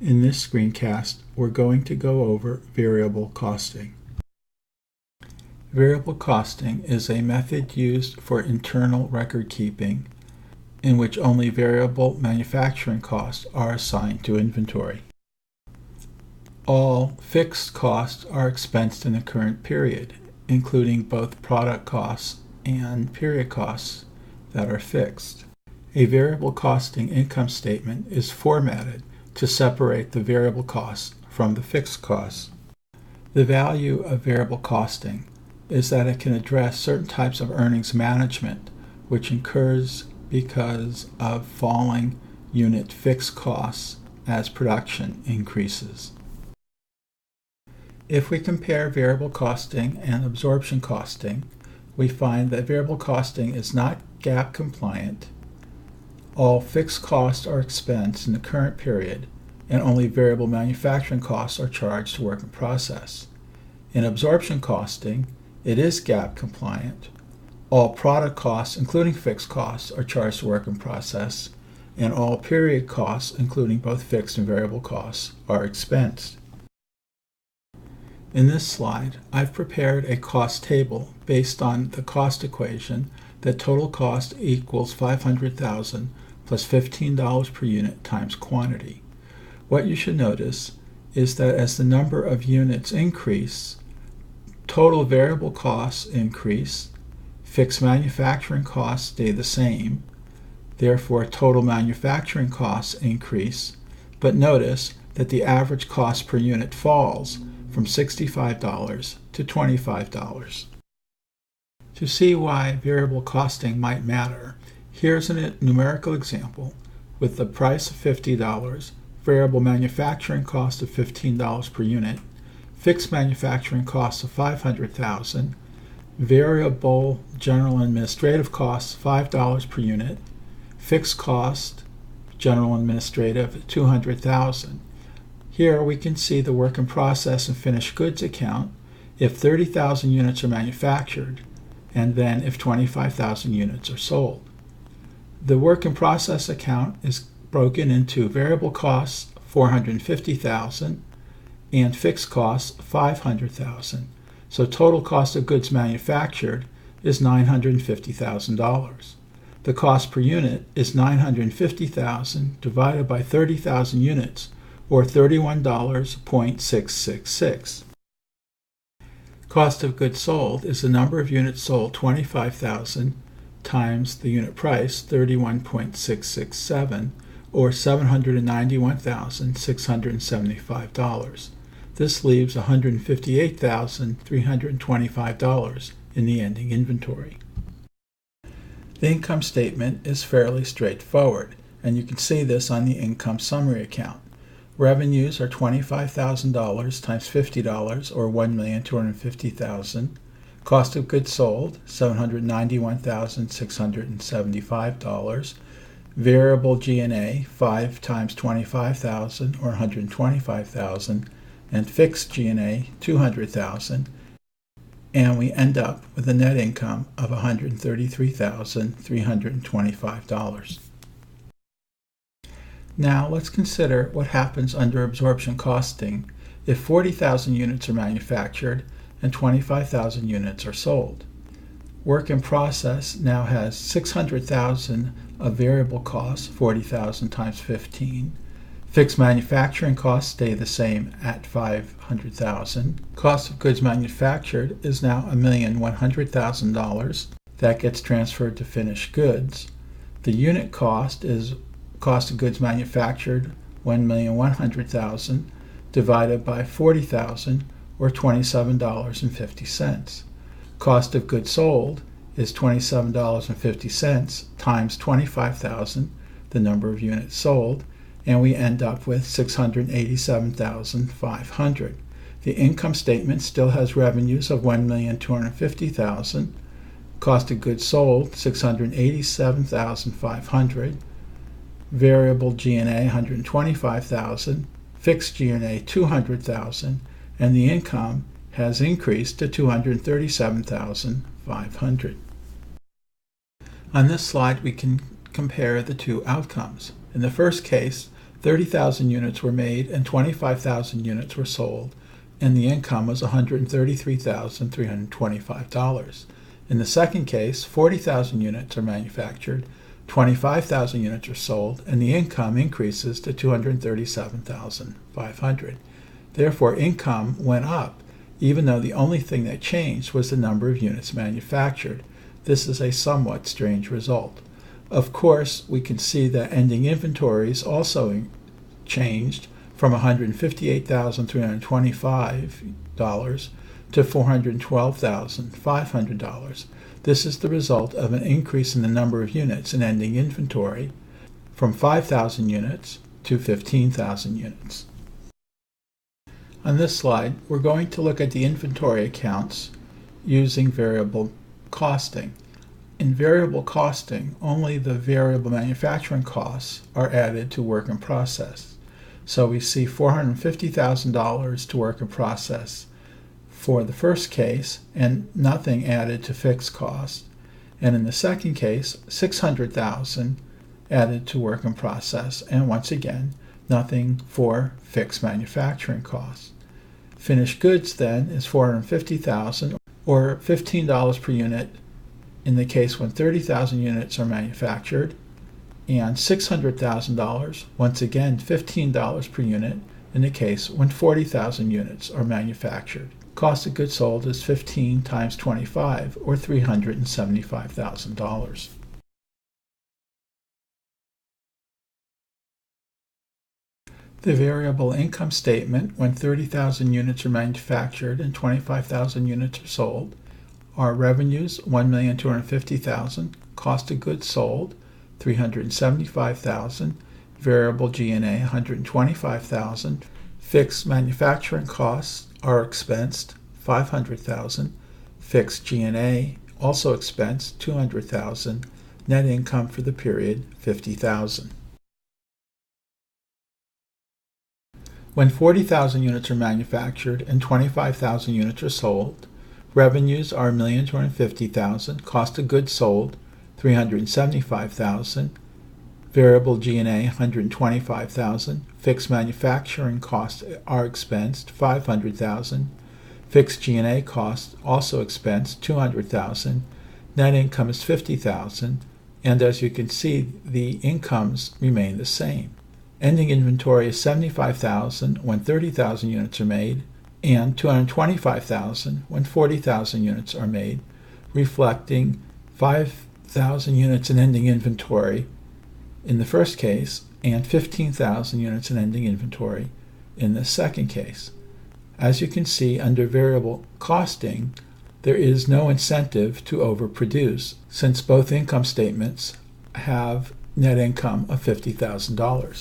In this screencast, we're going to go over variable costing. Variable costing is a method used for internal record keeping in which only variable manufacturing costs are assigned to inventory. All fixed costs are expensed in the current period, including both product costs and period costs that are fixed. A variable costing income statement is formatted to separate the variable costs from the fixed costs. The value of variable costing is that it can address certain types of earnings management which incurs because of falling unit fixed costs as production increases. If we compare variable costing and absorption costing, we find that variable costing is not GAAP compliant. All fixed costs are expensed in the current period, and only variable manufacturing costs are charged to work in process. In absorption costing, it is GAAP compliant. All product costs, including fixed costs, are charged to work in process, and all period costs, including both fixed and variable costs, are expensed. In this slide, I've prepared a cost table based on the cost equation that total cost equals $500,000 plus $15 per unit times quantity. What you should notice is that as the number of units increase, total variable costs increase, fixed manufacturing costs stay the same, therefore total manufacturing costs increase, but notice that the average cost per unit falls from $65 to $25. To see why variable costing might matter, here's a numerical example with the price of $50, variable manufacturing cost of $15 per unit, fixed manufacturing costs of $500,000, variable general and administrative costs $5 per unit, fixed cost general and administrative $200,000. Here we can see the work in process and finished goods account if 30,000 units are manufactured, and then if 25,000 units are sold. The work in process account is broken into variable costs $450,000 and fixed costs $500,000. So total cost of goods manufactured is $950,000. The cost per unit is $950,000 divided by 30,000 units, or $31.666. Cost of goods sold is the number of units sold, 25,000, times the unit price, 31.667, or $791,675. This leaves $158,325 in the ending inventory. The income statement is fairly straightforward, and you can see this on the income summary account. Revenues are $25,000 times $50, or $1,250,000. Cost of goods sold, $791,675. Variable G&A, 5 times $25,000, or $125,000. And fixed G&A, $200,000. And we end up with a net income of $133,325. Now let's consider what happens under absorption costing if 40,000 units are manufactured and 25,000 units are sold. Work in process now has 600,000 of variable costs, 40,000 times 15. Fixed manufacturing costs stay the same at 500,000. Cost of goods manufactured is now $1,100,000. That gets transferred to finished goods. The unit cost is cost of goods manufactured, $1,100,000, divided by 40,000, or $27.50. Cost of goods sold is $27.50 times 25,000, the number of units sold, and we end up with $687,500. The income statement still has revenues of $1,250,000, cost of goods sold $687,500, variable G&A $125,000, fixed G&A $200,000, and the income has increased to $237,500. On this slide, we can compare the two outcomes. In the first case, 30,000 units were made and 25,000 units were sold, and the income was $133,325. In the second case, 40,000 units are manufactured, 25,000 units are sold, and the income increases to $237,500. Therefore, income went up, even though the only thing that changed was the number of units manufactured. This is a somewhat strange result. Of course, we can see that ending inventories also changed from $158,325 to $412,500. This is the result of an increase in the number of units in ending inventory from 5,000 units to 15,000 units. On this slide, we're going to look at the inventory accounts using variable costing. In variable costing, only the variable manufacturing costs are added to work in process. So we see $450,000 to work in process for the first case and nothing added to fixed cost. And in the second case, $600,000 added to work in process, and once again, nothing for fixed manufacturing costs. Finished goods then is $450,000 or $15 per unit in the case when 30,000 units are manufactured, and $600,000, once again $15 per unit in the case when 40,000 units are manufactured. Cost of goods sold is 15 times 25, or $375,000. The variable income statement when 30,000 units are manufactured and 25,000 units are sold are revenues $1,250,000, cost of goods sold $375,000, variable G&A $125,000, fixed manufacturing costs are expensed $500,000, fixed G&A also expensed $200,000, net income for the period $50,000. When 40,000 units are manufactured and 25,000 units are sold, revenues are $1,250,000, cost of goods sold $375,000, variable G&A $125,000, fixed manufacturing costs are expensed $500,000, fixed G&A costs also expensed $200,000, net income is $50,000, and as you can see, the incomes remain the same. Ending inventory is $75,000 when 30,000 units are made, and $225,000 when 40,000 units are made, reflecting 5,000 units in ending inventory in the first case and 15,000 units in ending inventory in the second case. As you can see, under variable costing, there is no incentive to overproduce since both income statements have net income of $50,000.